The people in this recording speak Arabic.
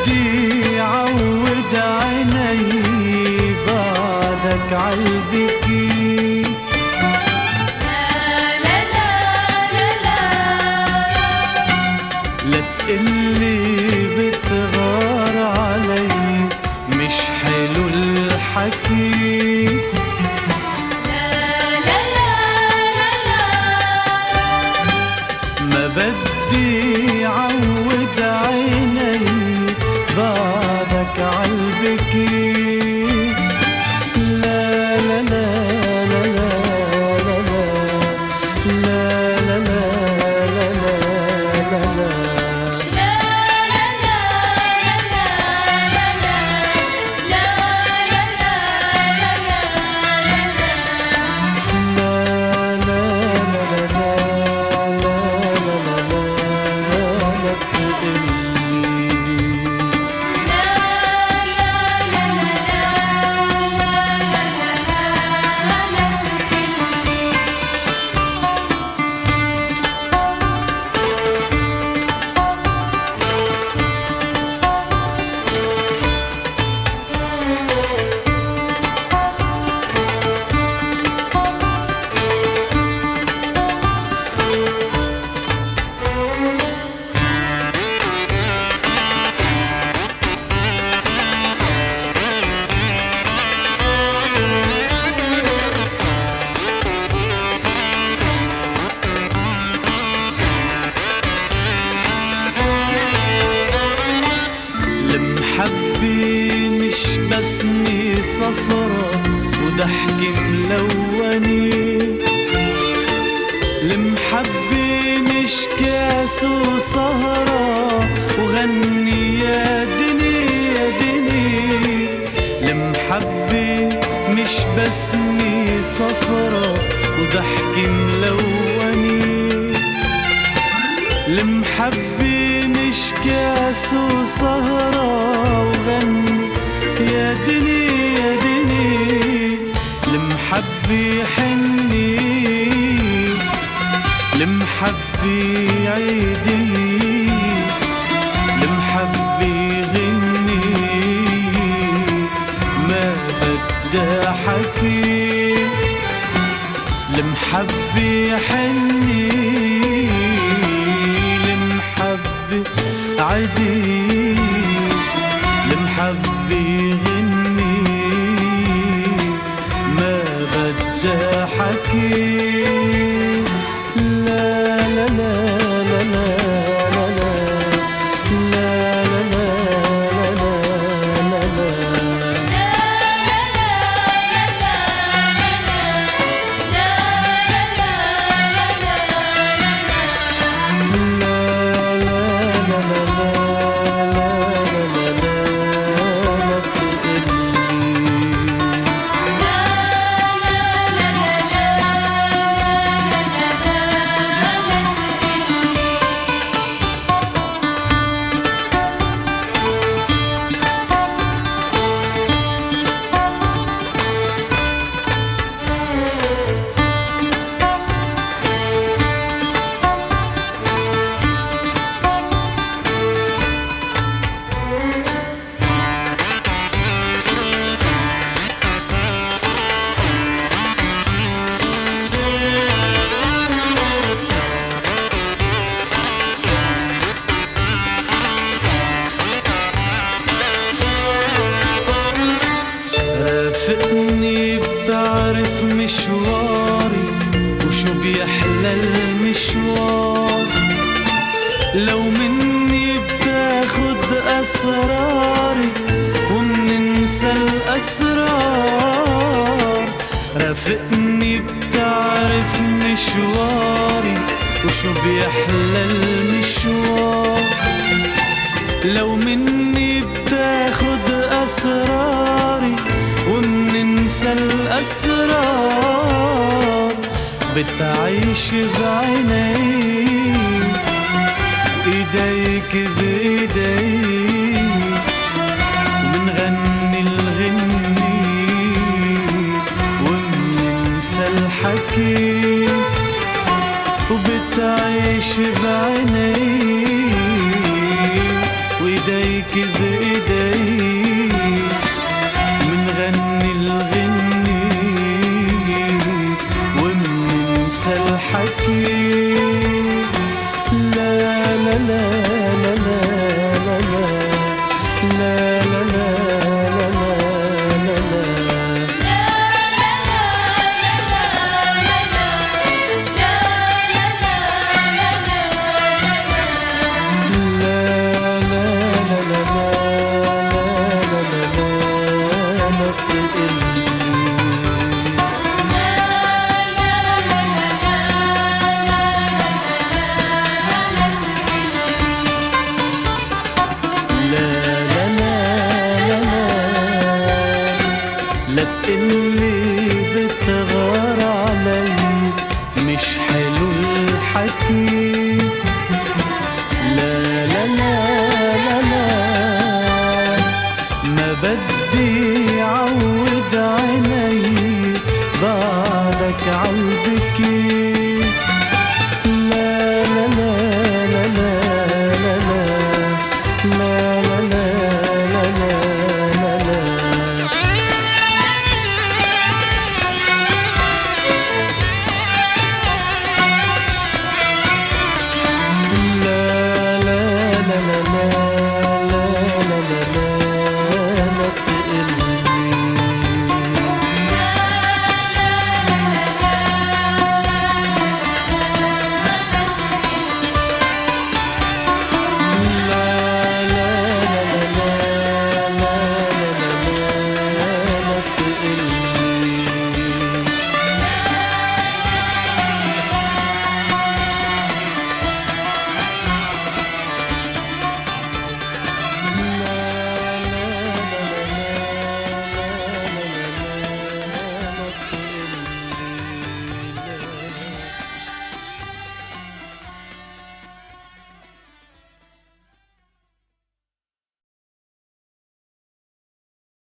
بدي عود عيني بعدك عالبكي. لا لا لا لا لا تقلي بتغار علي مش حلو الحكي. لا لا لا لا ما بدي عود عيني بعدك عالبكي. لا لا لا لا لا لا لا لا لا لا لا المحبة مش بسمة صفرة وضحكة ملونة. المحبة مش كاس وسهرة وغني يا دني يا دني. المحبة مش بسمة صفرة وضحكة ملونة. المحبة مش كاس وسهرة وغني يا دني يا دني. المحبة حني المحبة عيدي المحبة غني ما بدها حكي. المحبة حني عدي المحبة غني ما بدها حكي. لا لا لا لا لا لا لا لا لا لا رافقني بتعرف مشواري وشو بيحلى المشوار. لو مني بتاخد أسراري ومننسى الأسرار. رافقني بتعرف مشواري وشو بيحلى المشوار. لو مني بتاخد أسراري ومننسى الأسرار. بتعيش بعيني إيديك بإيدي ومنغني الغني ومننسى الحكي. وبتعيش بعيني وإيديك جايك بإيدي منغني الغني ومننسى الحكي. لا لا لا لا لا لا لا لا لا لا لا لا لا تقلي بتغار علي مش حلو الحكي. لا لا لا لا لا ما بدي